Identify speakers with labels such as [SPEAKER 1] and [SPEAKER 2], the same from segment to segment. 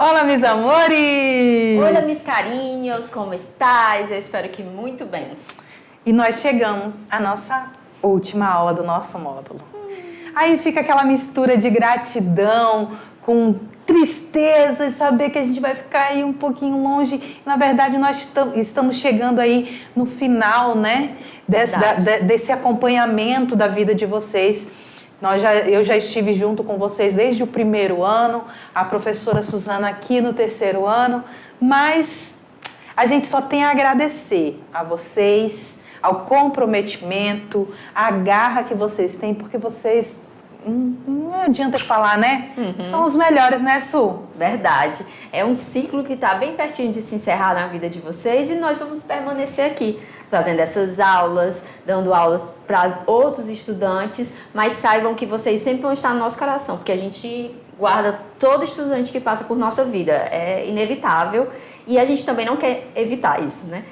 [SPEAKER 1] Olá, meus amores!
[SPEAKER 2] Olá, meus carinhos, como estás? Eu espero que muito bem.
[SPEAKER 1] E nós chegamos à nossa última aula do nosso módulo. Aí fica aquela mistura de gratidão com tristeza e saber que a gente vai ficar aí um pouquinho longe. Na verdade, nós estamos chegando aí no final, né? Desse acompanhamento da vida de vocês. Eu já estive junto com vocês desde o primeiro ano, a professora Suzana aqui no terceiro ano, mas a gente só tem a agradecer a vocês, ao comprometimento, à garra que vocês têm, porque vocês, não adianta falar, né? São os melhores, né, Su?
[SPEAKER 2] Verdade. É um ciclo que está bem pertinho de se encerrar na vida de vocês e nós vamos permanecer aqui, fazendo essas aulas, dando aulas para outros estudantes, mas saibam que vocês sempre vão estar no nosso coração, porque a gente guarda todo estudante que passa por nossa vida, é inevitável e a gente também não quer evitar isso, né?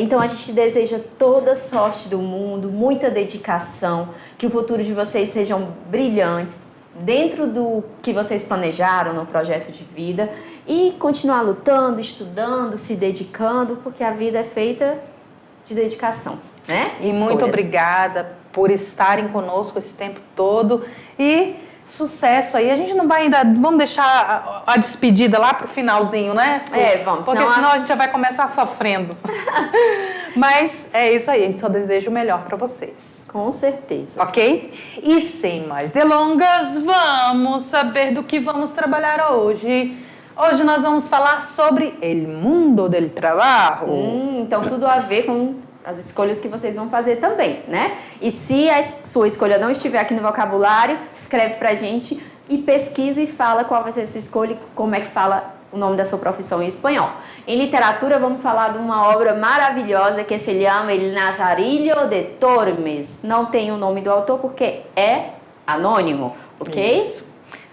[SPEAKER 2] Então a gente deseja toda a sorte do mundo, muita dedicação, que o futuro de vocês sejam brilhantes, dentro do que vocês planejaram no projeto de vida e continuar lutando, estudando, se dedicando, porque a vida é feita de dedicação, né?
[SPEAKER 1] E muito obrigada por estarem conosco esse tempo todo e sucesso aí. A gente não vai ainda, vamos deixar a despedida lá pro finalzinho, né, Su?
[SPEAKER 2] Vamos.
[SPEAKER 1] Porque senão a gente já vai começar sofrendo. Mas é isso aí, a gente só deseja o melhor para vocês.
[SPEAKER 2] Com certeza.
[SPEAKER 1] Ok? E sem mais delongas, vamos saber do que vamos trabalhar hoje. Hoje nós vamos falar sobre el mundo del trabajo.
[SPEAKER 2] Então tudo a ver com as escolhas que vocês vão fazer também, né? E se a sua escolha não estiver aqui no vocabulário, escreve pra gente e pesquisa e fala qual vai ser a sua escolha e como é que fala o nome da sua profissão em espanhol. Em literatura, vamos falar de uma obra maravilhosa que se chama El Nazarillo de Tormes. Não tem o nome do autor porque é anônimo, ok?
[SPEAKER 1] Isso.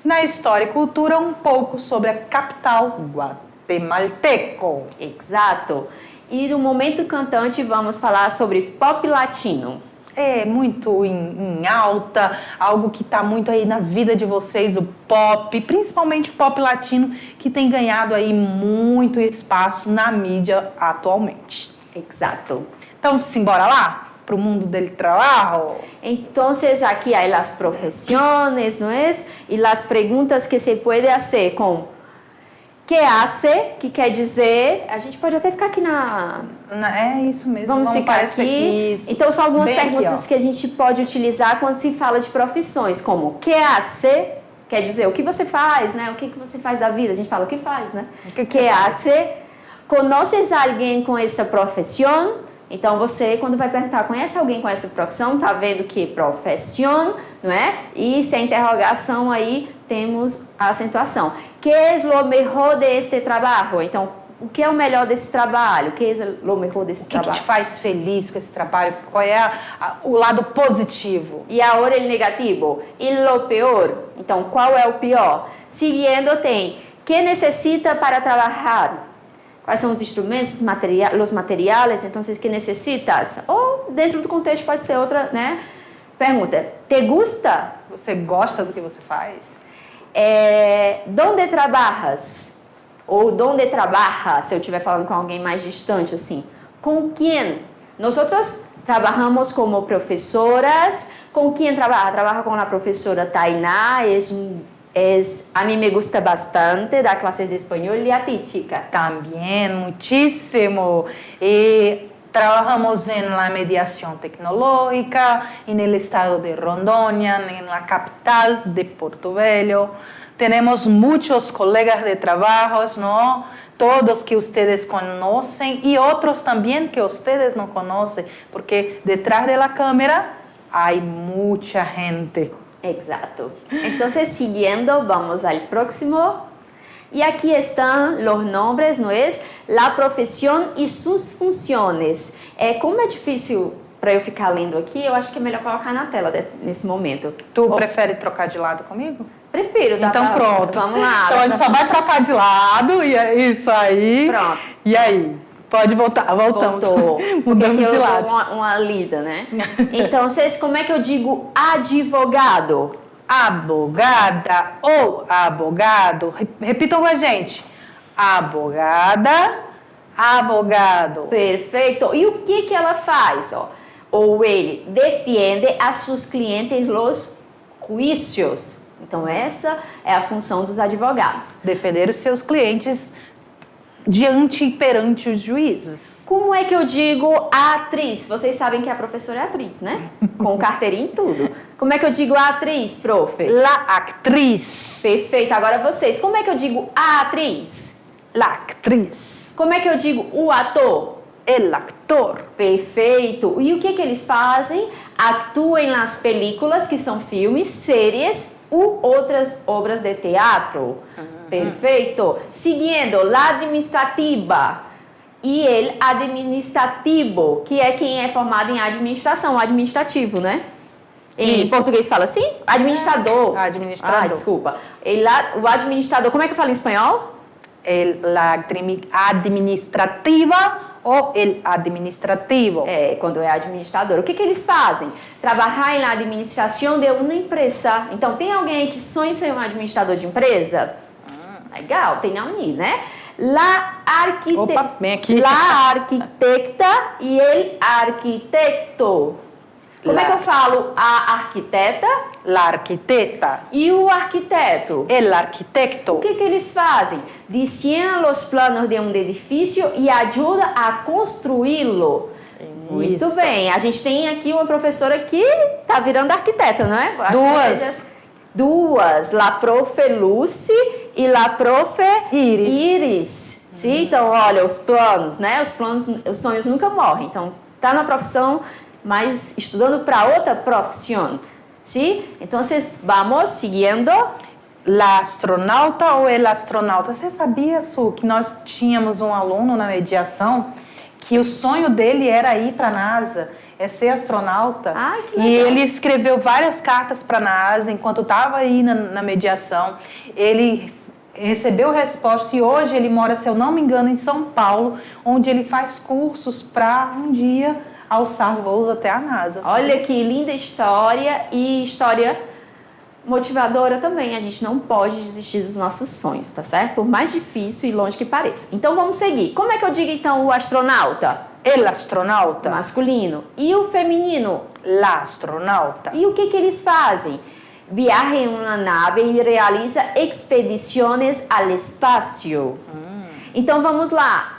[SPEAKER 1] Na história e cultura, um pouco sobre a capital guatemalteco.
[SPEAKER 2] Exato. E no momento cantante, vamos falar sobre pop latino.
[SPEAKER 1] É muito em alta, algo que está muito aí na vida de vocês, o pop, principalmente o pop latino, que tem ganhado aí muito espaço na mídia atualmente.
[SPEAKER 2] Exato.
[SPEAKER 1] Então, simbora lá para o mundo del trabajo.
[SPEAKER 2] Entonces, aquí hay las profesiones, ¿no es? Y las preguntas que se puede hacer com que hace, que quer dizer, a gente pode até ficar aqui
[SPEAKER 1] É isso mesmo.
[SPEAKER 2] Vamos ficar aqui.
[SPEAKER 1] Isso.
[SPEAKER 2] Então, são algumas
[SPEAKER 1] Bem
[SPEAKER 2] perguntas
[SPEAKER 1] aqui,
[SPEAKER 2] que a gente pode utilizar quando se fala de profissões, como que hace, quer dizer o que você faz, né? O que você faz da vida? A gente fala o que faz, né? Que hace, conoces alguém com essa profissão? Então, você, quando vai perguntar, conhece alguém com essa profissão? Tá vendo que profissão, não é? E se a interrogação aí, temos a acentuação. Que é o melhor deste trabalho? Então, o que é o melhor desse trabalho? O que é o melhor desse trabalho?
[SPEAKER 1] O que te faz feliz com esse trabalho? Qual é o lado positivo?
[SPEAKER 2] E agora o negativo. E o pior? Então, qual é o pior? Seguindo tem, que necessita para trabalhar? Quais são os instrumentos, os materiais, então, que necessitas? Ou, dentro do contexto, pode ser outra, né? Pergunta, te gusta?
[SPEAKER 1] Você gosta do que você faz?
[SPEAKER 2] Donde trabalhas? Ou donde trabaja, se eu estiver falando com alguém mais distante, assim. Com quem? Nós trabalhamos como professoras. Com quem trabalha? Trabalha com a professora Tainá, a mí me gusta bastante dar clases de espanhol. ¿Y a ti, chica?
[SPEAKER 1] También, muchísimo. Trabajamos en la mediación tecnológica en el estado de Rondônia, en la capital de Porto Velho. Tenemos muchos colegas de trabajos, ¿no? Todos que ustedes conocen y otros también que ustedes no conocen, porque detrás de la cámara hay mucha gente.
[SPEAKER 2] Exacto. Entonces, siguiendo, vamos al próximo. Y aquí están los nombres, ¿no es? La profesión y sus funciones. Como é difícil para eu ficar lendo aqui, eu acho que é melhor colocar na tela nesse momento.
[SPEAKER 1] Tu prefere trocar de lado comigo?
[SPEAKER 2] Prefiro.
[SPEAKER 1] Então pronto.
[SPEAKER 2] Vamos lá.
[SPEAKER 1] Então a gente só vai trocar de lado e é isso aí.
[SPEAKER 2] Pronto.
[SPEAKER 1] E aí? Pode voltar, voltamos.
[SPEAKER 2] Voltou.
[SPEAKER 1] Mudamos
[SPEAKER 2] Porque
[SPEAKER 1] de lado.
[SPEAKER 2] uma lida, né? Então, como é que eu digo advogado?
[SPEAKER 1] abogada ou abogado. Repitam com a gente. Abogada, abogado.
[SPEAKER 2] Perfeito. E o que ela faz? Ó? Ou ele defende a seus clientes los juízos. Então, essa é a função dos advogados.
[SPEAKER 1] Defender os seus clientes perante os juízes.
[SPEAKER 2] Como é que eu digo a atriz? Vocês sabem que a professora é atriz, né? Com carteirinha e tudo. Como é que eu digo a atriz, prof?
[SPEAKER 1] La actriz.
[SPEAKER 2] Perfeito. Agora vocês, como é que eu digo a atriz?
[SPEAKER 1] La actriz.
[SPEAKER 2] Como é que eu digo o ator?
[SPEAKER 1] El actor.
[SPEAKER 2] Perfeito. E o que eles fazem? Atuam nas películas, que são filmes, séries ou outras obras de teatro. Perfeito. Seguindo, la administrativa e el administrativo, que é quem é formado em administração, o administrativo, né? Em
[SPEAKER 1] Isso.
[SPEAKER 2] português fala assim? Administrador.
[SPEAKER 1] Administrador.
[SPEAKER 2] Ah, desculpa. O administrador, como é que fala em espanhol?
[SPEAKER 1] La administrativa ou el administrativo.
[SPEAKER 2] É, quando é administrador. O que eles fazem? Trabalhar na administração de uma empresa. Então, tem alguém aí que sonha em ser um administrador de empresa? Legal, tem na Uni, né?
[SPEAKER 1] Opa, vem aqui.
[SPEAKER 2] La arquitecta e el arquitecto. Como é que eu falo a arquiteta
[SPEAKER 1] La arquiteta.
[SPEAKER 2] e o arquiteto?
[SPEAKER 1] El arquitecto.
[SPEAKER 2] O que eles fazem? Desenham os planos de um edifício e ajudam a construí-lo. Muito
[SPEAKER 1] Isso.
[SPEAKER 2] bem. A gente tem aqui uma professora que está virando arquiteta, não é? Acho que
[SPEAKER 1] Duas.
[SPEAKER 2] vocês- Duas. La profe Lucy e la profe Iris. Sim, então, olha, os planos, né? Os sonhos nunca morrem. Então, tá na profissão, mas estudando para outra profissão. Sim? Então, vamos seguindo.
[SPEAKER 1] La astronauta ou el astronauta. Você sabia, Su, que nós tínhamos um aluno na mediação que o sonho dele era ir para a NASA, é ser astronauta?
[SPEAKER 2] Ai, que
[SPEAKER 1] e
[SPEAKER 2] legal.
[SPEAKER 1] ele escreveu várias cartas para a NASA enquanto estava aí na mediação. Ele recebeu resposta e hoje ele mora, se eu não me engano, em São Paulo, onde ele faz cursos para um dia alçar voos até a NASA.
[SPEAKER 2] Olha que linda história e história motivadora também. A gente não pode desistir dos nossos sonhos, tá certo? Por mais difícil e longe que pareça. Então vamos seguir. Como é que eu digo então o astronauta?
[SPEAKER 1] El astronauta.
[SPEAKER 2] Masculino. E o feminino?
[SPEAKER 1] La astronauta.
[SPEAKER 2] E o que eles fazem? Viaja em uma nave e realiza expedições ao espaço. Então vamos lá.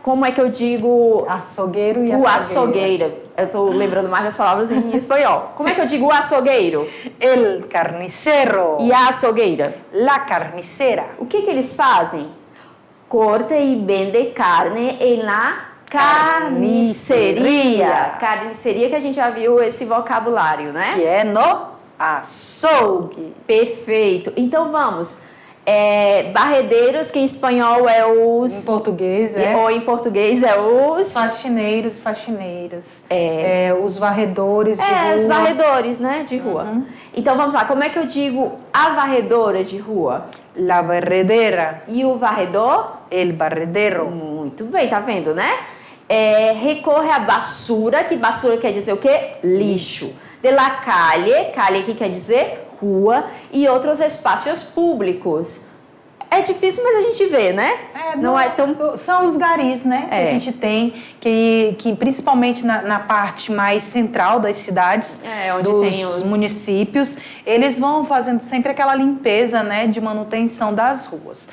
[SPEAKER 2] Como é que eu digo
[SPEAKER 1] Açougueiro e
[SPEAKER 2] o
[SPEAKER 1] açougueira.
[SPEAKER 2] açougueiro? Eu estou lembrando mais das palavras em espanhol. Como é que eu digo o açougueiro?
[SPEAKER 1] El carnicero.
[SPEAKER 2] E a açougueira?
[SPEAKER 1] La carnicera.
[SPEAKER 2] O que eles fazem? Corta e vende carne em la carniceria. Carniceria, que a gente já viu esse vocabulário, né?
[SPEAKER 1] Que é no açougue.
[SPEAKER 2] Perfeito. Então vamos. Barredeiros, que em espanhol é os...
[SPEAKER 1] Em português é
[SPEAKER 2] Ou em português é os...
[SPEAKER 1] faxineiros e faxineiras. Os varredores de rua.
[SPEAKER 2] os varredores, né? De rua. Então vamos lá. Como é que eu digo a varredora de rua?
[SPEAKER 1] La barredera.
[SPEAKER 2] E o varredor?
[SPEAKER 1] El barredero.
[SPEAKER 2] Muito bem, tá vendo, né? Recorre à basura, que basura quer dizer o quê? Lixo. De la calle, calle que quer dizer rua, e outros espaços públicos. É difícil, mas a gente vê, né? Não é tão...
[SPEAKER 1] São os garis, né? Que a gente tem, que principalmente na parte mais central das cidades,
[SPEAKER 2] onde
[SPEAKER 1] dos
[SPEAKER 2] tem os
[SPEAKER 1] municípios, eles vão fazendo sempre aquela limpeza, né? De manutenção das ruas.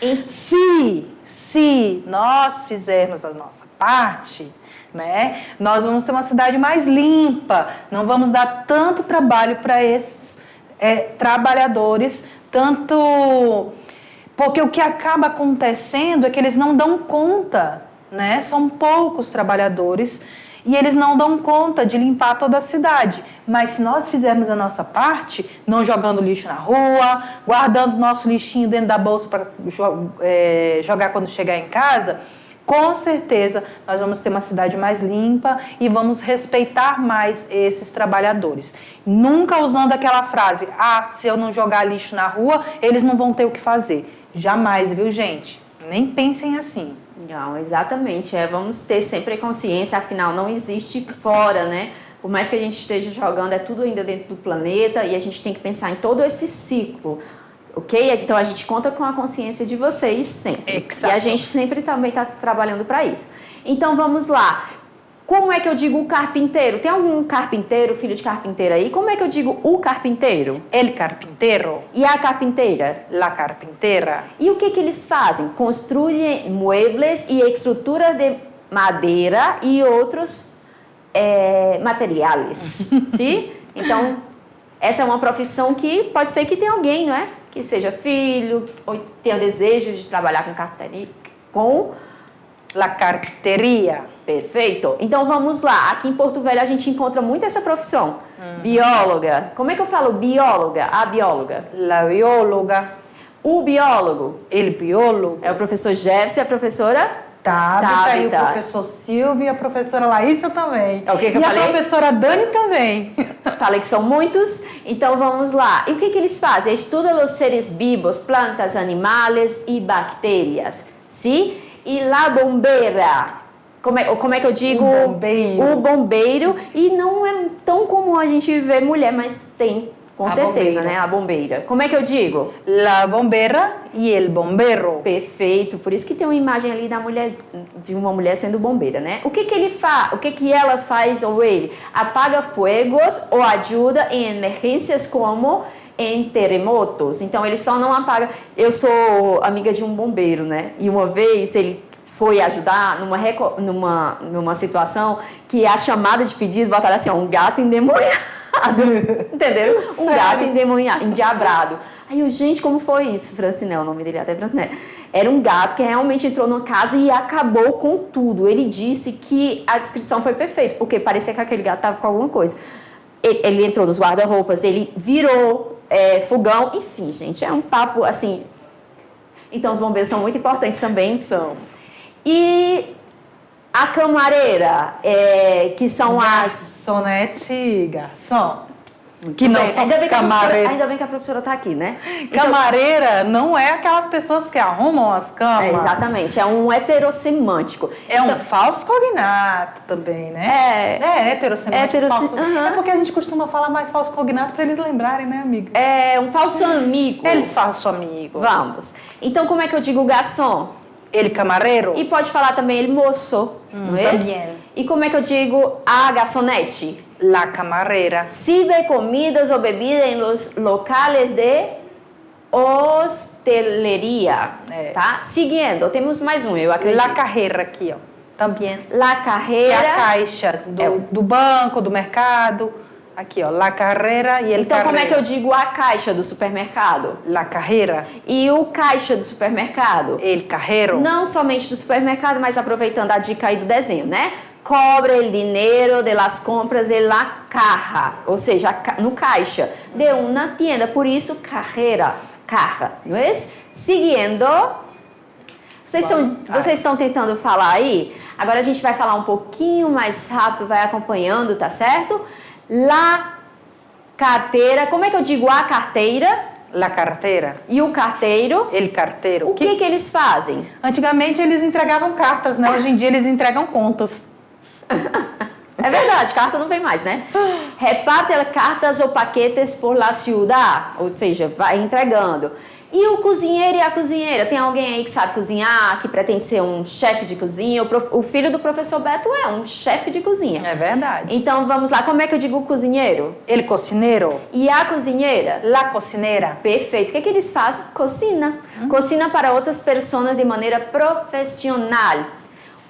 [SPEAKER 1] Se nós fizermos a nossa parte, né? Nós vamos ter uma cidade mais limpa, não vamos dar tanto trabalho para esses trabalhadores, porque o que acaba acontecendo é que eles não dão conta, né? São poucos trabalhadores e eles não dão conta de limpar toda a cidade. Mas se nós fizermos a nossa parte, não jogando lixo na rua, guardando nosso lixinho dentro da bolsa para jogar quando chegar em casa, com certeza nós vamos ter uma cidade mais limpa e vamos respeitar mais esses trabalhadores. Nunca usando aquela frase, se eu não jogar lixo na rua, eles não vão ter o que fazer. Jamais, viu, gente? Nem pensem assim.
[SPEAKER 2] Não, exatamente. Vamos ter sempre consciência, afinal, não existe fora, né, Por mais que a gente esteja jogando, é tudo ainda dentro do planeta e a gente tem que pensar em todo esse ciclo. Ok? Então a gente conta com a consciência de vocês sempre.
[SPEAKER 1] Exato.
[SPEAKER 2] E a gente sempre também está trabalhando para isso. Então vamos lá. Como é que eu digo o carpinteiro? Tem algum carpinteiro, filho de carpinteiro aí? Como é que eu digo o carpinteiro?
[SPEAKER 1] El carpintero,
[SPEAKER 2] E a carpinteira?
[SPEAKER 1] la carpintera.
[SPEAKER 2] E o que eles fazem? Construem muebles e estruturas de madeira e outros materiais. Sim? Então, essa é uma profissão que pode ser que tenha alguém, não é? Que seja filho, ou tenha desejo de trabalhar com carpintaria, com...
[SPEAKER 1] La carpinteria.
[SPEAKER 2] Perfeito. Então, vamos lá. Aqui em Porto Velho, a gente encontra muito essa profissão. Bióloga. Como é que eu falo bióloga? A bióloga.
[SPEAKER 1] La bióloga.
[SPEAKER 2] O biólogo.
[SPEAKER 1] El biólogo.
[SPEAKER 2] É o professor Jefferson e a professora...
[SPEAKER 1] Tabita, e o
[SPEAKER 2] Tabita.
[SPEAKER 1] professor Silvio e a professora Laísa também.
[SPEAKER 2] É o que eu
[SPEAKER 1] e
[SPEAKER 2] falei?
[SPEAKER 1] a professora Dani também.
[SPEAKER 2] Falei que são muitos, então vamos lá. E o que eles fazem? Estudam os seres vivos, plantas, animais e bactérias, sim? E la bombeira, como é que eu digo?
[SPEAKER 1] O bombeiro.
[SPEAKER 2] O bombeiro, e não é tão comum a gente ver mulher, mas tem, com
[SPEAKER 1] A
[SPEAKER 2] certeza,
[SPEAKER 1] bombeira.
[SPEAKER 2] né? A bombeira. Como é que eu digo?
[SPEAKER 1] La bombera e el bombero.
[SPEAKER 2] Perfeito, por isso que tem uma imagem ali da mulher, de uma mulher sendo bombeira, né? O que ele faz? O que ela faz ou ele? Apaga fogos ou ajuda em emergências como em terremotos. Então ele só não apaga. Eu sou amiga de um bombeiro, né? E uma vez ele foi ajudar numa situação que a chamada de pedido botaram assim, ó, um gato endemoniado. Entenderam? Um gato endemoniado, endiabrado. Aí eu, gente, como foi isso? Francinel, o nome dele é até Francinel. Era um gato que realmente entrou numa casa e acabou com tudo. Ele disse que a descrição foi perfeita, porque parecia que aquele gato estava com alguma coisa. Ele entrou nos guarda-roupas, ele virou fogão, enfim, gente, é um papo assim. Então os bombeiros são muito importantes também.
[SPEAKER 1] São.
[SPEAKER 2] E a camareira, que são as...
[SPEAKER 1] Garçonete e garçom. Que não são
[SPEAKER 2] ainda bem
[SPEAKER 1] camareiras.
[SPEAKER 2] que a professora está aqui, né?
[SPEAKER 1] Camareira não é aquelas pessoas que arrumam as camas.
[SPEAKER 2] Exatamente, é um heterossemântico.
[SPEAKER 1] É um falso cognato também, né? É heterossemântico. Falso...
[SPEAKER 2] Uhum.
[SPEAKER 1] É porque a gente costuma falar mais falso cognato para eles lembrarem, né, amiga?
[SPEAKER 2] É um falso amigo.
[SPEAKER 1] Ele falso amigo.
[SPEAKER 2] Vamos. Então, como é que eu digo garçom?
[SPEAKER 1] Ele camareiro.
[SPEAKER 2] E pode falar também ele moço, não é?
[SPEAKER 1] Também.
[SPEAKER 2] E como é que eu digo a garçonete?
[SPEAKER 1] La camareira.
[SPEAKER 2] Sirve comidas ou bebidas em los locales de hosteleria, tá? Seguindo, temos mais um, eu acredito.
[SPEAKER 1] La carreira aqui, ó. Também.
[SPEAKER 2] La
[SPEAKER 1] É
[SPEAKER 2] carreira.
[SPEAKER 1] a caixa do banco, do mercado. Aqui, ó. La carreira e el
[SPEAKER 2] Então, como é que
[SPEAKER 1] carreira.
[SPEAKER 2] eu digo a caixa do supermercado?
[SPEAKER 1] La carreira.
[SPEAKER 2] E o caixa do supermercado?
[SPEAKER 1] El cajero.
[SPEAKER 2] Não somente do supermercado, mas aproveitando a dica aí do desenho, né? Cobra el dinheiro de las compras en la caja, ou seja, no caixa de uma tienda, por isso carreira, caja, não é? Seguindo, vocês estão tentando falar aí? Agora a gente vai falar um pouquinho mais rápido, vai acompanhando, tá certo? La carteira, como é que eu digo a carteira?
[SPEAKER 1] La carteira.
[SPEAKER 2] E o carteiro?
[SPEAKER 1] El carteiro.
[SPEAKER 2] O que eles fazem?
[SPEAKER 1] Antigamente eles entregavam cartas, né? Hoje em dia eles entregam contas.
[SPEAKER 2] É verdade, carta não vem mais, né? Reparte cartas ou paquetes por la ciudad, ou seja, vai entregando. E o cozinheiro e a cozinheira? Tem alguém aí que sabe cozinhar, que pretende ser um chefe de cozinha? O filho do professor Beto é um chefe de cozinha.
[SPEAKER 1] É verdade.
[SPEAKER 2] Então vamos lá, como é que eu digo cozinheiro?
[SPEAKER 1] El cocinero.
[SPEAKER 2] E a cozinheira?
[SPEAKER 1] La cocineira.
[SPEAKER 2] Perfeito. O que eles fazem? Cocina. Cocina para outras pessoas de maneira profissional.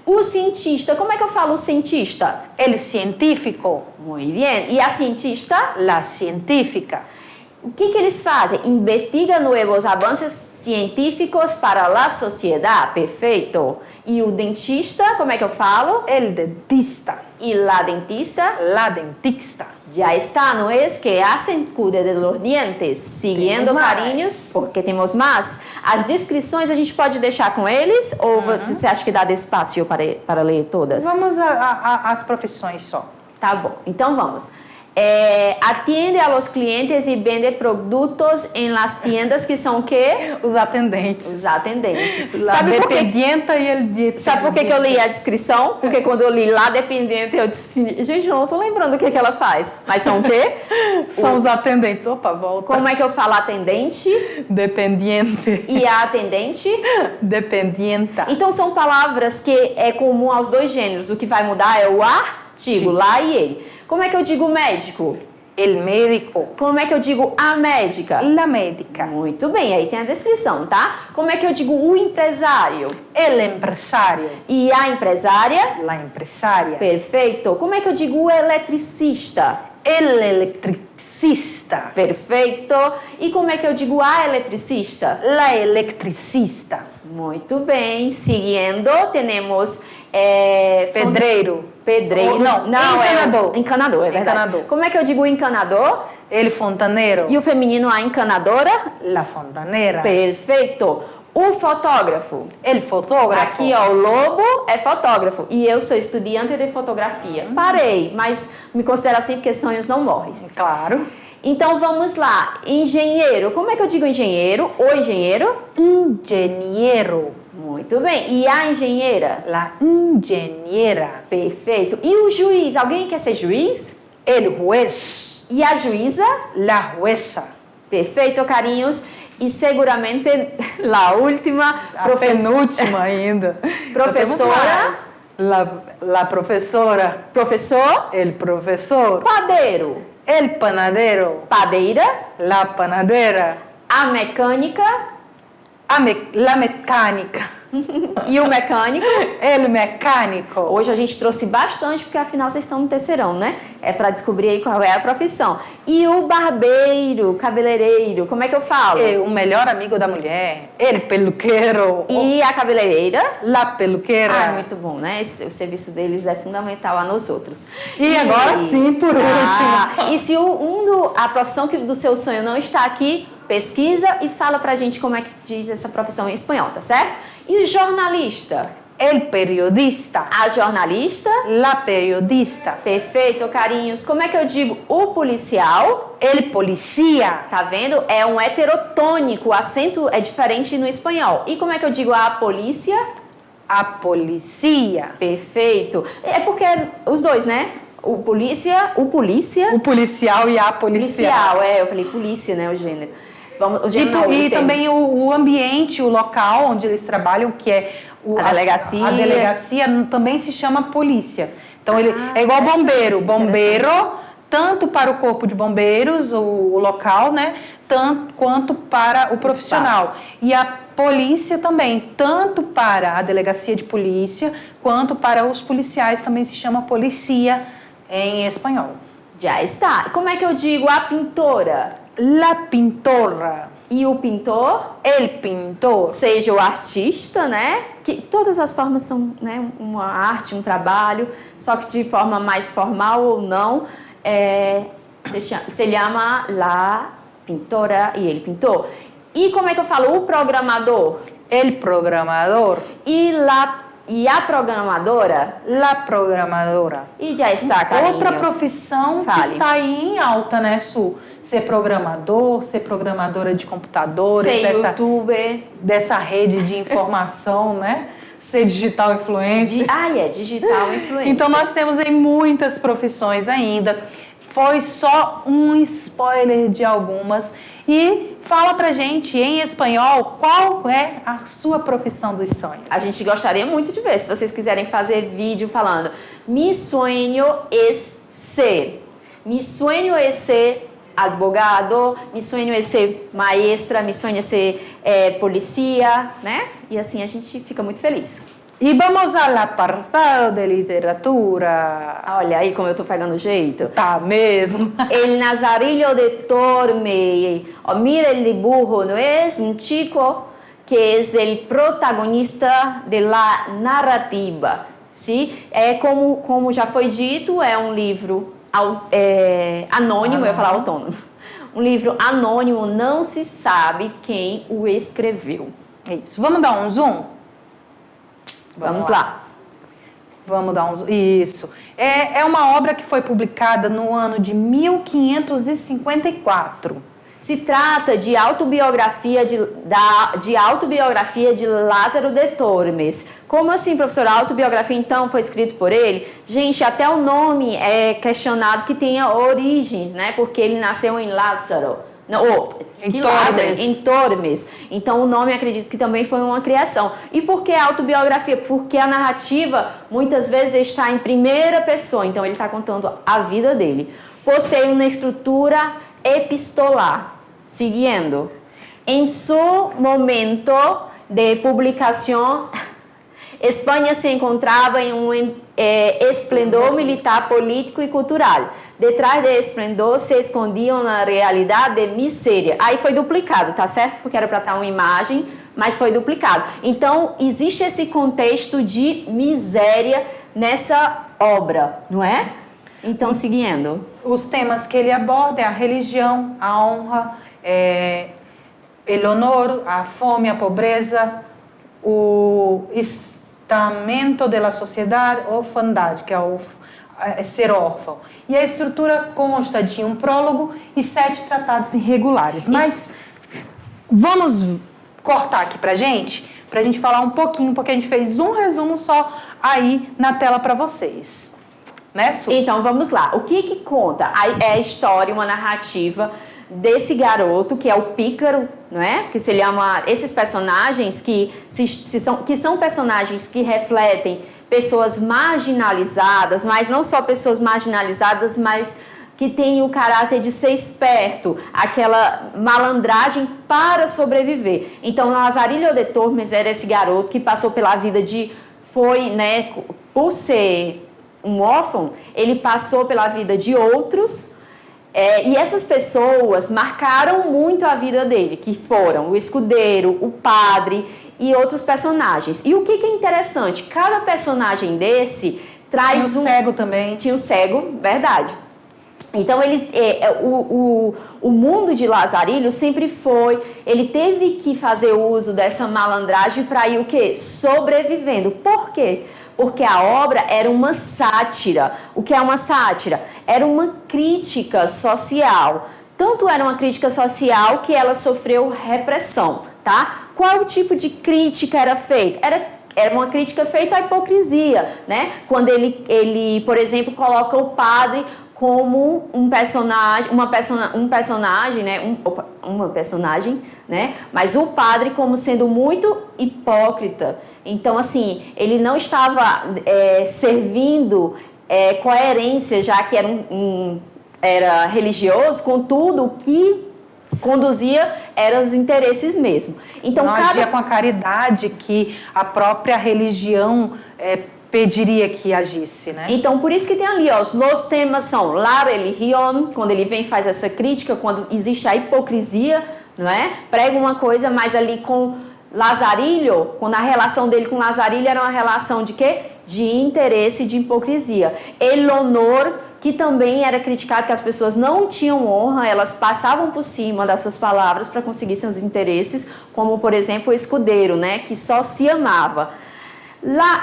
[SPEAKER 2] O cientista, como é que eu falo o cientista?
[SPEAKER 1] El científico.
[SPEAKER 2] Muito bem. E a cientista?
[SPEAKER 1] La científica.
[SPEAKER 2] O que eles fazem? Investiga novos avanços científicos para a sociedade. Perfeito. E o dentista, como é que eu falo?
[SPEAKER 1] El dentista.
[SPEAKER 2] E la dentista?
[SPEAKER 1] La dentista.
[SPEAKER 2] Já está, não é? Que hacen cuida de los dientes. Seguindo
[SPEAKER 1] Temos mais.
[SPEAKER 2] carinhos, porque temos mais. As descrições a gente pode deixar com eles? Ou você acha que dá despacio para ler todas?
[SPEAKER 1] Vamos às profissões só.
[SPEAKER 2] Tá bom, então vamos. Atiende a los clientes e vende produtos em las tiendas que são o quê?
[SPEAKER 1] Os atendentes.
[SPEAKER 2] Os atendentes.
[SPEAKER 1] La
[SPEAKER 2] Sabe por quê?
[SPEAKER 1] dependienta e ele...
[SPEAKER 2] Sabe por que eu li a descrição? Porque quando eu li lá dependente, eu disse, gente, não tô lembrando o que ela faz. Mas são o quê?
[SPEAKER 1] São os atendentes. Opa, volta.
[SPEAKER 2] Como é que eu falo atendente?
[SPEAKER 1] Dependiente.
[SPEAKER 2] E a atendente?
[SPEAKER 1] Dependienta.
[SPEAKER 2] Então são palavras que é comum aos dois gêneros. O que vai mudar é o artigo, lá e ele. Como é que eu digo médico?
[SPEAKER 1] El médico.
[SPEAKER 2] Como é que eu digo a médica?
[SPEAKER 1] La médica.
[SPEAKER 2] Muito bem, aí tem a descrição, tá? Como é que eu digo o empresário?
[SPEAKER 1] El empresario.
[SPEAKER 2] E a empresária?
[SPEAKER 1] La empresaria.
[SPEAKER 2] Perfeito. Como é que eu digo o eletricista?
[SPEAKER 1] El electricista.
[SPEAKER 2] Perfeito. E como é que eu digo a eletricista?
[SPEAKER 1] La electricista.
[SPEAKER 2] Muito bem. Seguindo, temos...
[SPEAKER 1] Pedreiro.
[SPEAKER 2] Pedreiro.
[SPEAKER 1] Não,
[SPEAKER 2] encanador. Encanador, é verdade.
[SPEAKER 1] Encanador.
[SPEAKER 2] Como é que eu digo o encanador?
[SPEAKER 1] El fontanero.
[SPEAKER 2] E o feminino, a encanadora?
[SPEAKER 1] La fontanera.
[SPEAKER 2] Perfeito. O fotógrafo.
[SPEAKER 1] El fotógrafo.
[SPEAKER 2] Aqui, ó, o lobo é fotógrafo. E eu sou estudante de fotografia. Parei, mas me considero assim porque sonhos não morrem.
[SPEAKER 1] Claro.
[SPEAKER 2] Então, vamos lá. Engenheiro. Como é que eu digo engenheiro? O engenheiro?
[SPEAKER 1] Ingeniero.
[SPEAKER 2] Muito bem. E a engenheira?
[SPEAKER 1] La ingeniera.
[SPEAKER 2] Perfeito. E o juiz? Alguém quer ser juiz?
[SPEAKER 1] El juez.
[SPEAKER 2] E a juíza?
[SPEAKER 1] La jueza.
[SPEAKER 2] Perfeito, carinhos. E seguramente, a última,
[SPEAKER 1] A penúltima ainda.
[SPEAKER 2] Professora.
[SPEAKER 1] La professora.
[SPEAKER 2] Professor?
[SPEAKER 1] El professor.
[SPEAKER 2] Padeiro.
[SPEAKER 1] El panadero.
[SPEAKER 2] Padeira.
[SPEAKER 1] La panadera.
[SPEAKER 2] A mecânica.
[SPEAKER 1] La mecânica.
[SPEAKER 2] E o mecânico?
[SPEAKER 1] El mecânico.
[SPEAKER 2] Hoje a gente trouxe bastante, porque afinal vocês estão no terceirão, né? É para descobrir aí qual é a profissão. E o barbeiro, cabeleireiro, como é que eu falo?
[SPEAKER 1] O melhor amigo da mulher. El peluqueiro.
[SPEAKER 2] E a cabeleireira?
[SPEAKER 1] La peluqueira.
[SPEAKER 2] Ah, muito bom, né? O serviço deles é fundamental a nós outros.
[SPEAKER 1] E agora sim, por último.
[SPEAKER 2] E se a profissão do seu sonho não está aqui, pesquisa e fala pra gente como é que diz essa profissão em espanhol, tá certo? E o jornalista?
[SPEAKER 1] El periodista.
[SPEAKER 2] A jornalista?
[SPEAKER 1] La periodista.
[SPEAKER 2] Perfeito, carinhos. Como é que eu digo o policial?
[SPEAKER 1] El policía.
[SPEAKER 2] Tá vendo? É um heterotônico, o acento é diferente no espanhol. E como é que eu digo a polícia?
[SPEAKER 1] A policia.
[SPEAKER 2] Perfeito. É porque os dois, né? O policial
[SPEAKER 1] O policial e a policial.
[SPEAKER 2] eu falei polícia, né? O gênero. O gênero
[SPEAKER 1] E também o ambiente, o local onde eles trabalham, que é
[SPEAKER 2] a delegacia.
[SPEAKER 1] A delegacia também se chama polícia. Então ele é igual bombeiro. Bombeiro, tanto para o corpo de bombeiros, o local, né? Tanto quanto para o profissional.
[SPEAKER 2] Espaço.
[SPEAKER 1] E a polícia também, tanto para a delegacia de polícia, quanto para os policiais, também se chama policia em espanhol.
[SPEAKER 2] Já está. Como é que eu digo a pintora?
[SPEAKER 1] La pintora.
[SPEAKER 2] E o pintor?
[SPEAKER 1] El pintor.
[SPEAKER 2] Seja o artista, né? Que todas as formas são, né, uma arte, um trabalho, só que de forma mais formal ou não, se chama la pintora e ele pintor. E como é que eu falo o programador?
[SPEAKER 1] El programador.
[SPEAKER 2] E a programadora?
[SPEAKER 1] La programadora.
[SPEAKER 2] E já está, carinhos.
[SPEAKER 1] Outra profissão que está aí em alta, né, Su? Ser programador, ser programadora de computadores.
[SPEAKER 2] Ser youtuber.
[SPEAKER 1] Dessa rede de informação, né? Ser digital influencer.
[SPEAKER 2] Digital influencer.
[SPEAKER 1] Então nós temos aí muitas profissões ainda. Foi só um spoiler de algumas. E fala pra gente em espanhol qual é a sua profissão dos sonhos.
[SPEAKER 2] A gente gostaria muito de ver, se vocês quiserem fazer vídeo falando mi sueño es ser. Mi sueño es ser advogado, mi sueño es ser maestra, mi sueño es ser policía, né? E assim a gente fica muito feliz.
[SPEAKER 1] E vamos ao apartado de literatura.
[SPEAKER 2] Olha aí como eu tô pegando o jeito.
[SPEAKER 1] Tá mesmo.
[SPEAKER 2] El Nazarillo de Torme. Oh, mira el dibujo, ¿no es? Un chico que es el protagonista de la narrativa. ¿Sí? Como já foi dito, é um livro anônimo, eu ia falar autônomo. Um livro anônimo, não se sabe quem o escreveu.
[SPEAKER 1] Isso. Vamos dar um zoom?
[SPEAKER 2] Vamos lá.
[SPEAKER 1] Vamos dar uns... Isso. É uma obra que foi publicada no ano de 1554.
[SPEAKER 2] Se trata de autobiografia de autobiografia de Lázaro de Tormes. Como assim, professora? A autobiografia, então, foi escrito por ele? Gente, até o nome é questionado que tenha origens, né? Porque ele nasceu em Lázaro. Não, em Tormes. Então, o nome, acredito que também foi uma criação. E por que autobiografia? Porque a narrativa, muitas vezes, está em primeira pessoa. Então, ele está contando a vida dele. Possui uma estrutura epistolar. Siguiendo. En su momento de publicación, España se encontraba en un esplendor militar, político y cultural. Detrás de esplendor se escondia uma realidade de miséria. Aí foi duplicado, tá certo? Porque era para estar uma imagem, mas foi duplicado. Então, existe esse contexto de miséria nessa obra, não é? Então, seguindo.
[SPEAKER 1] Os temas que ele aborda é a religião, a honra, o honor, a fome, a pobreza, o estamento da sociedade, orfandade, que é ser órfão. E a estrutura consta de um prólogo e 7 tratados irregulares. Mas vamos cortar aqui pra gente falar um pouquinho, porque a gente fez um resumo só aí na tela para vocês. Né, Su?
[SPEAKER 2] Então, vamos lá. O que conta? É a história, uma narrativa desse garoto, que é o Pícaro, não é? Que se chama esses personagens que são personagens que refletem pessoas marginalizadas, mas não só pessoas marginalizadas, mas que tem o caráter de ser esperto, aquela malandragem para sobreviver. Então, Lazarilho de Tormes era esse garoto que passou pela vida por ser um órfão, ele passou pela vida de outros, e essas pessoas marcaram muito a vida dele, que foram o escudeiro, o padre e outros personagens. E o que é interessante? Cada personagem desse traz
[SPEAKER 1] Tinha o cego também.
[SPEAKER 2] Tinha o cego, verdade. Então, o mundo de Lazarilho sempre ele teve que fazer uso dessa malandragem para ir o quê? Sobrevivendo. Por quê? Porque a obra era uma sátira. O que é uma sátira? Era uma crítica social. Tanto era uma crítica social que ela sofreu repressão, tá? Qual tipo de crítica era feita? Era uma crítica feita à hipocrisia, né? Quando ele, por exemplo, coloca o padre como um personagem, né? Mas o padre como sendo muito hipócrita. Então, assim, ele não estava servindo coerência, já que era religioso, contudo, o que conduzia eram os interesses mesmo. Então,
[SPEAKER 1] não agia com a caridade que a própria religião pediria que agisse, né?
[SPEAKER 2] Então, por isso que tem ali, ó, os temas são la religión, quando ele vem e faz essa crítica, quando existe a hipocrisia, não é? Prega uma coisa, mas ali com Lazarilho, quando a relação dele com Lazarilho era uma relação de quê? De interesse e de hipocrisia. El honor, que também era criticado, que as pessoas não tinham honra, elas passavam por cima das suas palavras para conseguir seus interesses, como, por exemplo, o escudeiro, né? Que só se amava.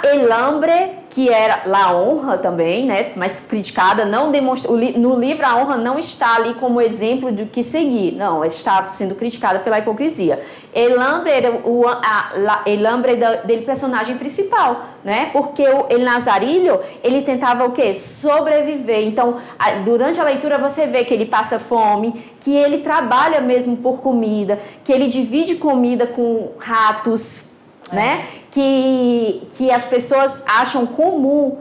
[SPEAKER 2] El hambre, que era la honra também, né? Mas criticada, não demonstra, no livro a honra não está ali como exemplo do que seguir, não, está sendo criticada pela hipocrisia. El hambre era el hambre dele personagem principal, né? Porque el Lazarilho, ele tentava o quê? Sobreviver. Então, durante a leitura você vê que ele passa fome, que ele trabalha mesmo por comida, que ele divide comida com ratos, né? Que as pessoas acham comum.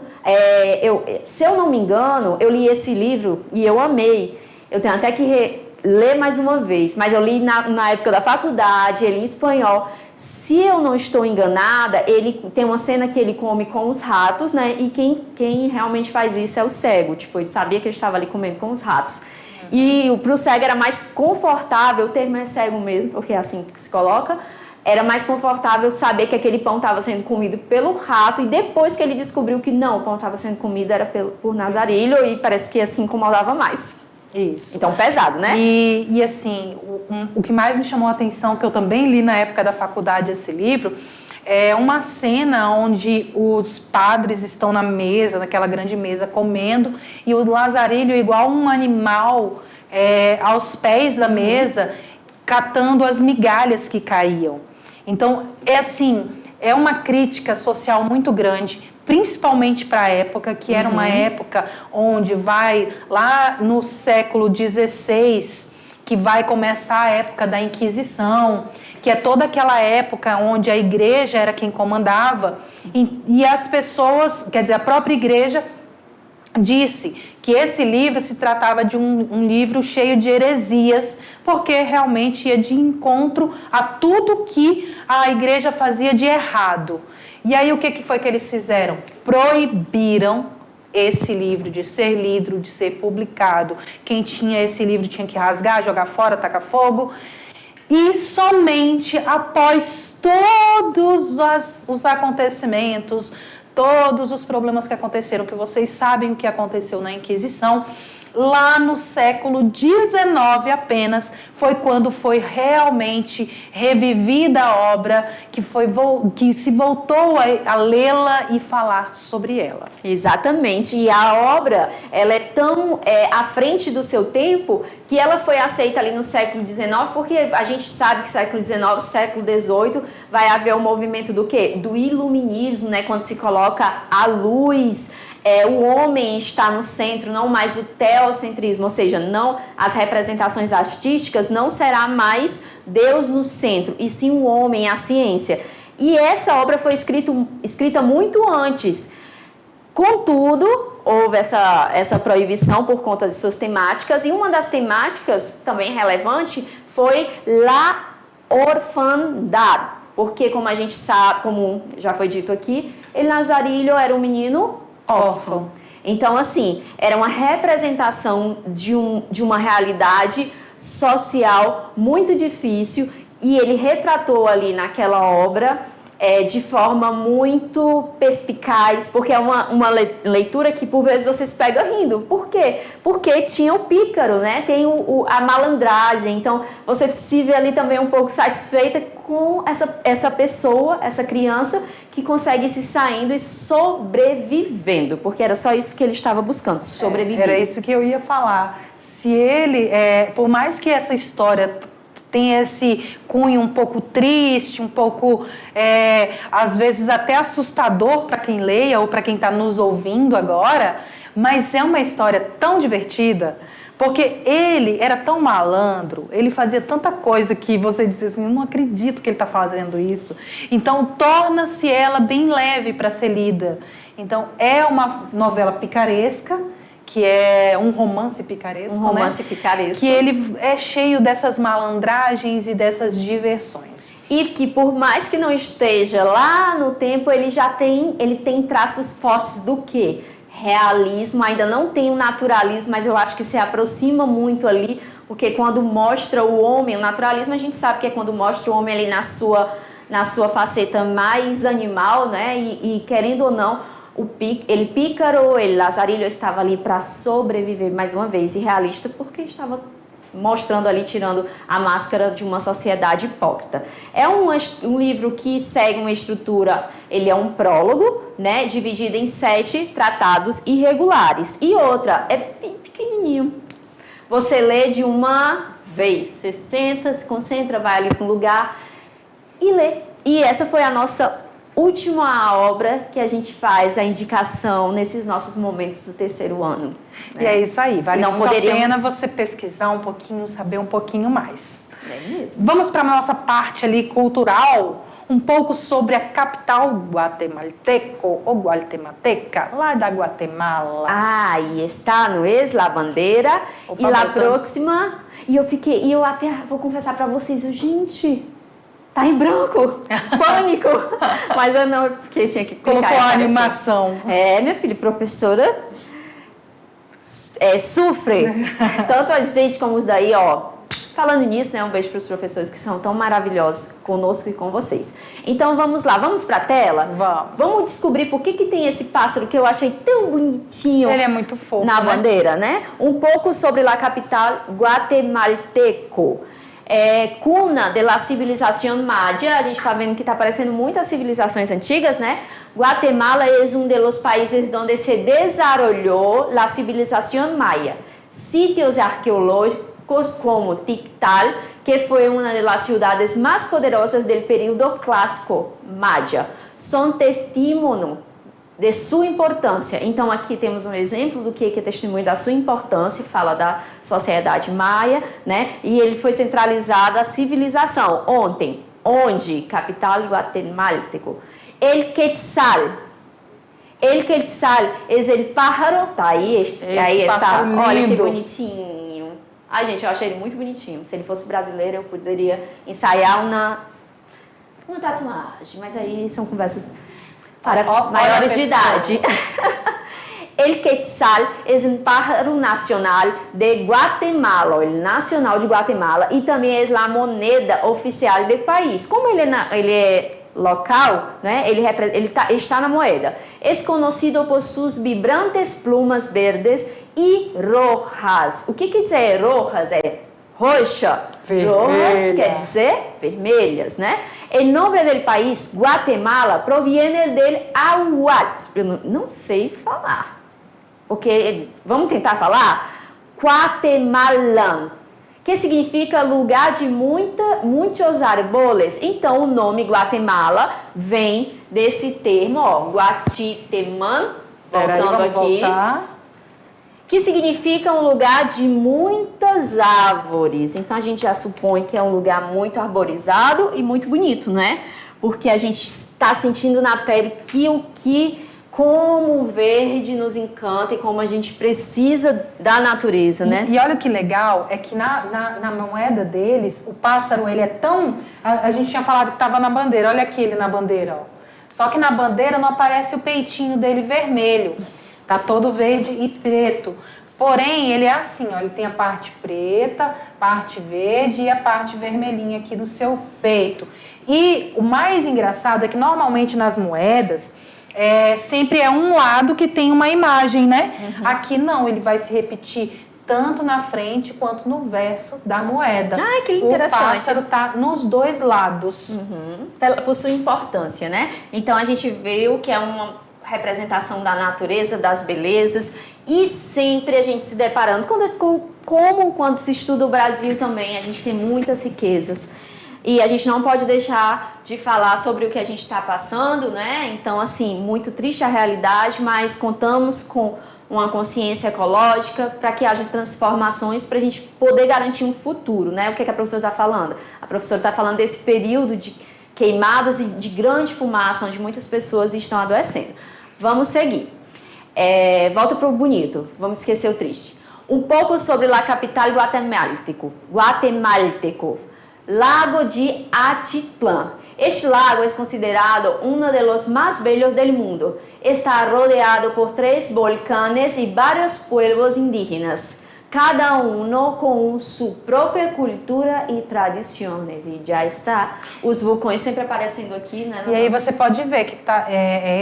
[SPEAKER 2] Se eu não me engano, eu li esse livro e eu amei. Eu tenho até que ler mais uma vez, mas eu li na época da faculdade, ele em espanhol. Se eu não estou enganada, ele tem uma cena que ele come com os ratos, né? E quem realmente faz isso é o cego. Tipo, ele sabia que ele estava ali comendo com os ratos. E para o cego era mais confortável, o termo é cego mesmo, porque é assim que se coloca. Era mais confortável saber que aquele pão estava sendo comido pelo rato, e depois que ele descobriu que não, o pão estava sendo comido era por Lazarilho, e parece que assim incomodava mais.
[SPEAKER 1] Isso.
[SPEAKER 2] Então, pesado, né?
[SPEAKER 1] E assim, o que mais me chamou a atenção, que eu também li na época da faculdade esse livro, É uma cena onde os padres estão na mesa, naquela grande mesa, comendo, e o Lazarilho, igual um animal, aos pés da mesa, catando as migalhas que caíam. Então, é uma crítica social muito grande, principalmente para a época, que era uma época onde vai lá no século XVI, que vai começar a época da Inquisição, que é toda aquela época onde a igreja era quem comandava, e as pessoas, quer dizer, a própria igreja disse que esse livro se tratava de um livro cheio de heresias, porque realmente ia de encontro a tudo que a igreja fazia de errado. E aí o que foi que eles fizeram? Proibiram esse livro de ser lido, de ser publicado. Quem tinha esse livro tinha que rasgar, jogar fora, tacar fogo. E somente após todos os acontecimentos, todos os problemas que aconteceram, que vocês sabem o que aconteceu na Inquisição, lá no século XIX apenas, foi quando foi realmente revivida a obra, que se voltou a lê-la e falar sobre ela.
[SPEAKER 2] Exatamente, e a obra, ela é tão à frente do seu tempo, que ela foi aceita ali no século XIX, porque a gente sabe que século XIX, século XVIII, vai haver o movimento do quê? Do iluminismo, né? Quando se coloca a luz, o homem está no centro, não mais o teocentrismo, ou seja, não as representações artísticas, não será mais Deus no centro, e sim o homem, a ciência. E essa obra foi escrita muito antes. Contudo, houve essa proibição por conta de suas temáticas, e uma das temáticas também relevante foi la orfandade, porque como a gente sabe, como já foi dito aqui, El Lazarillo era um menino órfão. Então, assim, era uma representação de uma realidade social muito difícil, e ele retratou ali naquela obra de forma muito perspicaz, porque é uma leitura que por vezes vocês pegam rindo. Por quê? Porque tinha o pícaro, né? Tem a malandragem. Então, você se vê ali também um pouco satisfeita com essa pessoa, essa criança, que consegue se saindo e sobrevivendo, porque era só isso que ele estava buscando, sobreviver.
[SPEAKER 1] Era isso que eu ia falar. Se ele, por mais que essa história tem esse cunho um pouco triste, um pouco, às vezes até assustador para quem leia ou para quem está nos ouvindo agora, mas é uma história tão divertida, porque ele era tão malandro, ele fazia tanta coisa que você diz assim, eu não acredito que ele está fazendo isso. Então, torna-se ela bem leve para ser lida. Então, é uma novela picaresca, que é um romance picaresco,
[SPEAKER 2] picaresco.
[SPEAKER 1] Que ele é cheio dessas malandragens e dessas diversões.
[SPEAKER 2] E que por mais que não esteja lá no tempo, ele tem traços fortes do quê? Realismo, ainda não tem o naturalismo, mas eu acho que se aproxima muito ali, porque quando mostra o homem, o naturalismo a gente sabe que é quando mostra o homem ali na sua faceta mais animal, né? E querendo ou não, ele pícaro, ele Lazarillo estava ali para sobreviver mais uma vez, e realista porque estava mostrando ali, tirando a máscara de uma sociedade hipócrita. É um livro que segue uma estrutura, ele é um prólogo, né, dividido em 7 tratados irregulares, e outra é bem pequenininho. Você lê de uma vez, você senta, se concentra, vai ali para um lugar e lê. E essa foi a nossa última obra que a gente faz a indicação nesses nossos momentos do terceiro ano. Né?
[SPEAKER 1] E é isso aí, vale muito a pena você pesquisar um pouquinho, saber um pouquinho mais.
[SPEAKER 2] É mesmo.
[SPEAKER 1] Vamos para a nossa parte ali cultural, um pouco sobre a capital guatemalteco ou guatemalteca, lá da Guatemala.
[SPEAKER 2] Ah, e está no La Bandeira, e lá próxima, e eu até vou confessar para vocês, gente, tá em branco, pânico, mas eu não, porque tinha que clicar.
[SPEAKER 1] Colocou a animação.
[SPEAKER 2] Minha filha, professora, sofre, tanto a gente como os daí, ó. Falando nisso, né, um beijo para os professores que são tão maravilhosos conosco e com vocês. Então vamos lá, vamos para a tela? Vamos descobrir por que tem esse pássaro que eu achei tão bonitinho.
[SPEAKER 1] Ele é muito fofo,
[SPEAKER 2] na bandeira, né? Um pouco sobre a capital guatemalteco. cuna da civilização maya. A gente está vendo que está aparecendo muitas civilizações antigas, né? Guatemala é um dos países onde se desenvolveu a civilização maya. Sítios arqueológicos como Tiktal, que foi uma das cidades mais poderosas do período clássico maya, são testemunho de sua importância. Então, aqui temos um exemplo do que é testemunho da sua importância, fala da sociedade maia, né? E ele foi centralizada a civilização. Onde? Capital guatemalteco. El Quetzal. El Quetzal é o pájaro, tá aí, aí está, olha que bonitinho. Ai, gente, eu achei ele muito bonitinho. Se ele fosse brasileiro, eu poderia ensaiar uma tatuagem, mas aí são conversas para maiores de idade. El Quetzal é um pájaro nacional de Guatemala, ele nacional de Guatemala, e também é a moneda oficial do país. Como ele é local, né? Está na moeda. É conhecido por suas vibrantes plumas verdes e rojas. O que quer dizer rojas? É roxa. Rojas quer dizer vermelhas, né? O nome do país, Guatemala, proviene del ahuatl. Eu não sei falar. Porque, vamos tentar falar? Guatemalan, que significa lugar de muitos árboles. Então, o nome Guatemala vem desse termo, ó, Guatiteman, voltando aqui, que significa um lugar de muitas árvores. Então, a gente já supõe que é um lugar muito arborizado e muito bonito, né? Porque a gente está sentindo na pele como o verde nos encanta e como a gente precisa da natureza, né?
[SPEAKER 1] E olha que legal, é que na moeda deles, o pássaro, ele é tão... A gente tinha falado que estava na bandeira, olha aqui ele na bandeira, ó. Só que na bandeira não aparece o peitinho dele vermelho, tá todo verde e preto. Porém, ele é assim, ó, ele tem a parte preta, parte verde e a parte vermelhinha aqui do seu peito. E o mais engraçado é que normalmente nas moedas... sempre é um lado que tem uma imagem, né? Uhum. Aqui não, ele vai se repetir tanto na frente quanto no verso da moeda.
[SPEAKER 2] Ah, que interessante.
[SPEAKER 1] O pássaro tá nos dois lados.
[SPEAKER 2] Uhum. Por sua importância, né? Então a gente viu que é uma representação da natureza, das belezas, e sempre a gente se deparando quando se estuda o Brasil também, a gente tem muitas riquezas. E a gente não pode deixar de falar sobre o que a gente está passando, né? Então, assim, muito triste a realidade, mas contamos com uma consciência ecológica para que haja transformações para a gente poder garantir um futuro, né? O que a professora está falando? A professora está falando desse período de queimadas e de grande fumaça, onde muitas pessoas estão adoecendo. Vamos seguir. Volta para o bonito, vamos esquecer o triste. Um pouco sobre a capital guatemalteco. Lago de Atitlán. Este lago é considerado um dos mais belos do mundo. Está rodeado por 3 volcanes e vários pueblos indígenas, cada um com sua própria cultura e tradições. E já está, os vulcões sempre aparecendo aqui, né?
[SPEAKER 1] E aí você pode ver que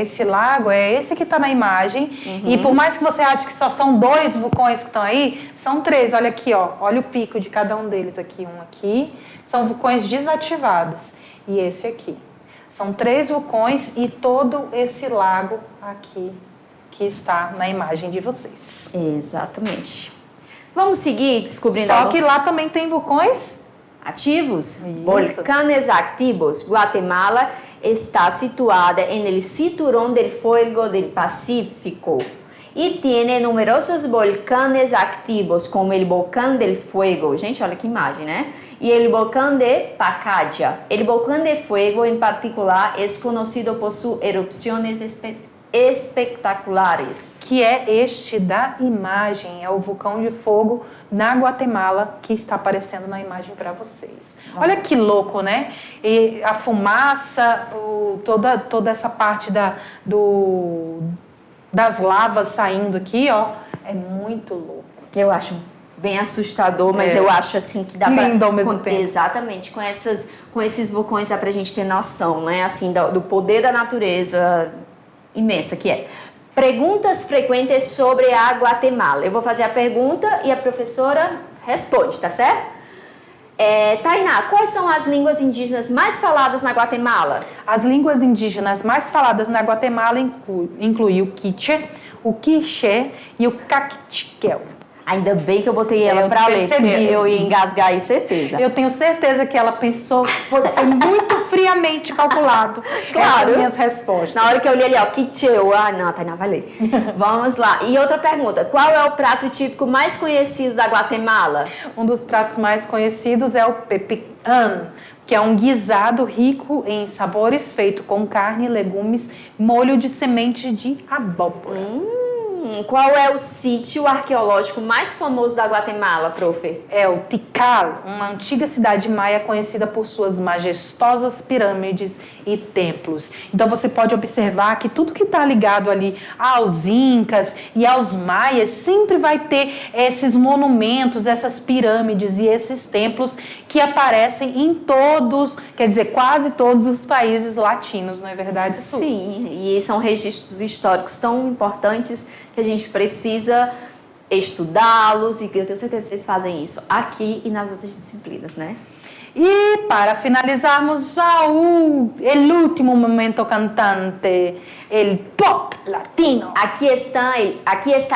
[SPEAKER 1] esse lago, é esse que está na imagem. Uhum. E por mais que você ache que só são 2 vulcões que estão aí, são 3. Olha aqui, ó. Olha o pico de cada um deles aqui. Um aqui. São vulcões desativados. E esse aqui. São 3 vulcões e todo esse lago aqui que está na imagem de vocês.
[SPEAKER 2] Exatamente. Vamos seguir descobrindo...
[SPEAKER 1] Só que lá também tem vulcões
[SPEAKER 2] ativos. Volcanes ativos. Guatemala está situada no Cinturão del Fuego del Pacífico e tem numerosos volcanes ativos, como o Volcán del Fuego. Gente, olha que imagem, né? E o Volcán de Pacaya. O Volcán de Fuego, em particular, é conhecido por suas erupções espetaculares.
[SPEAKER 1] Que é este da imagem, é o vulcão de fogo na Guatemala, que está aparecendo na imagem para vocês. Olha que louco, né? E a fumaça, toda essa parte das lavas saindo aqui, ó, é muito louco.
[SPEAKER 2] Eu acho bem assustador, mas eu acho assim que dá para...
[SPEAKER 1] Lindo ao mesmo tempo.
[SPEAKER 2] Exatamente, com esses vulcões dá pra gente ter noção, né? Assim, do poder da natureza imensa que é. Perguntas frequentes sobre a Guatemala. Eu vou fazer a pergunta e a professora responde, tá certo? Tainá, quais são as línguas indígenas mais faladas na Guatemala?
[SPEAKER 1] As línguas indígenas mais faladas na Guatemala incluem o quiché, o quiché e o caquitiquel.
[SPEAKER 2] Ainda bem que eu botei ela para ler, porque eu ia engasgar aí, certeza.
[SPEAKER 1] Eu tenho certeza que ela pensou, foi muito friamente calculado
[SPEAKER 2] Claro.
[SPEAKER 1] as minhas respostas.
[SPEAKER 2] Na hora que eu li ali, ó, quicheu, não, Tainá vai ler. Vamos lá. E outra pergunta, qual é o prato típico mais conhecido da Guatemala?
[SPEAKER 1] Um dos pratos mais conhecidos é o pepican, que é um guisado rico em sabores feito com carne, legumes, molho de semente de abóbora.
[SPEAKER 2] Qual é o sítio arqueológico mais famoso da Guatemala, profe?
[SPEAKER 1] É o Tikal, uma antiga cidade maia conhecida por suas majestosas pirâmides e templos. Então você pode observar que tudo que está ligado ali aos incas e aos maias sempre vai ter esses monumentos, essas pirâmides e esses templos que aparecem em todos, quer dizer, quase todos os países latinos, não é verdade isso?
[SPEAKER 2] Sim, e são registros históricos tão importantes que a gente precisa estudá-los, e eu tenho certeza que vocês fazem isso aqui e nas outras disciplinas, né?
[SPEAKER 1] E para finalizarmos já o último momento cantante, el pop latino.
[SPEAKER 2] Aqui está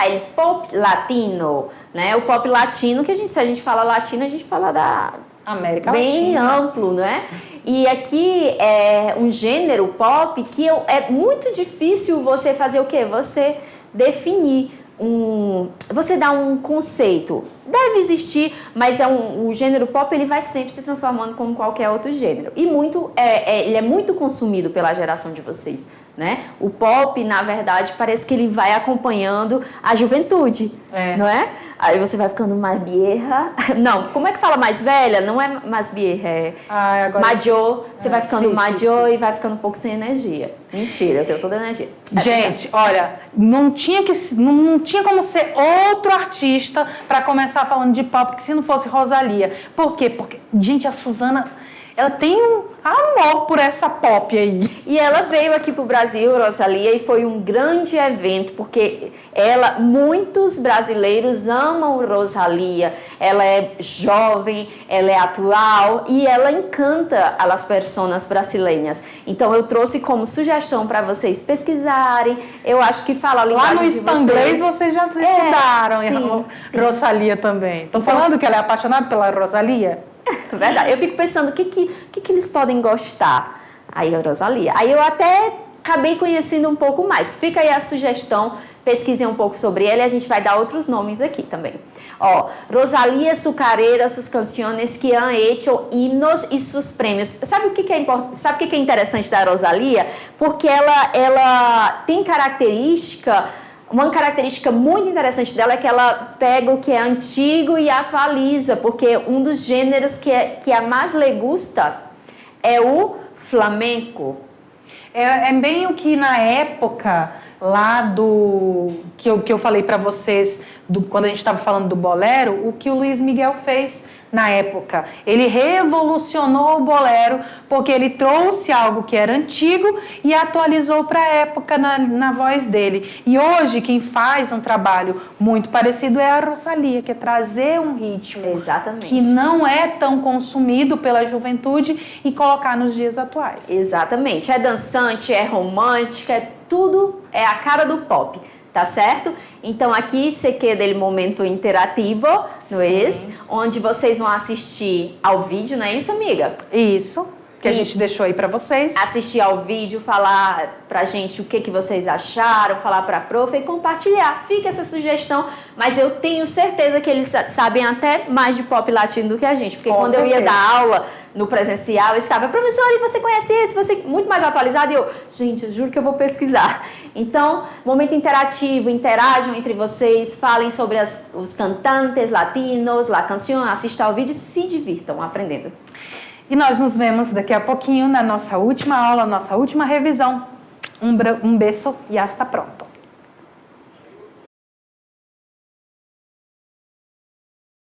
[SPEAKER 2] o pop latino, né? O pop latino, que se a gente fala latino, a gente fala da
[SPEAKER 1] América
[SPEAKER 2] bem
[SPEAKER 1] Latina.
[SPEAKER 2] amplo, né? E aqui é um gênero pop que é muito difícil você fazer o quê? Você definir você dá um conceito. Deve existir, mas o gênero pop ele vai sempre se transformando como qualquer outro gênero. E ele é muito consumido pela geração de vocês, né? O pop, na verdade, parece que ele vai acompanhando a juventude, não é? Aí você vai ficando mais birra. Não, como é que fala mais velha? Não é mais birra, major. Você vai ficando major e vai ficando um pouco sem energia. Mentira, eu tenho toda a energia.
[SPEAKER 1] Gente, olha, não tinha como ser outro artista para começar falando de pop que se não fosse Rosalía. Por quê? Porque, gente, a Suzana, ela tem um amor por essa pop aí.
[SPEAKER 2] E ela veio aqui pro Brasil, Rosalía, e foi um grande evento, porque muitos brasileiros amam Rosalía. Ela é jovem, ela é atual e ela encanta as pessoas brasileiras. Então eu trouxe como sugestão para vocês pesquisarem. Eu acho que fala a linguagem de vocês.
[SPEAKER 1] Lá no Spanglês vocês já estudaram
[SPEAKER 2] sim.
[SPEAKER 1] Rosalía também. Tô falando que ela é apaixonada pela Rosalía?
[SPEAKER 2] Verdade. Eu fico pensando o que eles podem gostar. Aí a Rosalía. Aí eu até acabei conhecendo um pouco mais. Fica aí a sugestão, pesquisem um pouco sobre ela e a gente vai dar outros nomes aqui também. Ó, Rosalía, su carreira, sus canciones que han hecho himnos e sus premios. Sabe o que é importante? Sabe o que é interessante da Rosalía? Porque ela tem uma característica muito interessante dela é que ela pega o que é antigo e atualiza, porque um dos gêneros que a mais lhe gusta é o flamenco.
[SPEAKER 1] É bem o que na época lá que eu falei para vocês, quando a gente estava falando do bolero, o que o Luiz Miguel fez na época. Ele revolucionou o bolero porque ele trouxe algo que era antigo e atualizou para a época na voz dele. E hoje quem faz um trabalho muito parecido é a Rosalía, que é trazer um ritmo
[SPEAKER 2] Exatamente.
[SPEAKER 1] que não é tão consumido pela juventude e colocar nos dias atuais.
[SPEAKER 2] Exatamente. É dançante, é romântica, tudo é a cara do pop. Tá certo? Então aqui se queda ele momento interativo, não é isso? Onde vocês vão assistir ao vídeo, não é isso, amiga?
[SPEAKER 1] Isso, que a gente deixou aí para vocês.
[SPEAKER 2] Assistir ao vídeo, falar pra gente o que vocês acharam, falar pra prof e compartilhar. Fica essa sugestão, mas eu tenho certeza que eles sabem até mais de pop latino do que a gente, porque
[SPEAKER 1] Com
[SPEAKER 2] quando
[SPEAKER 1] certeza.
[SPEAKER 2] eu ia dar aula no presencial, eles ficavam, professora, e você conhece esse? Você muito mais atualizado? E eu, gente, eu juro que eu vou pesquisar. Então, momento interativo, interajam entre vocês, falem sobre os cantantes latinos, la canción, assistam ao vídeo e se divirtam aprendendo.
[SPEAKER 1] E nós nos vemos daqui a pouquinho na nossa última aula, nossa última revisão. Um beijo e hasta pronto.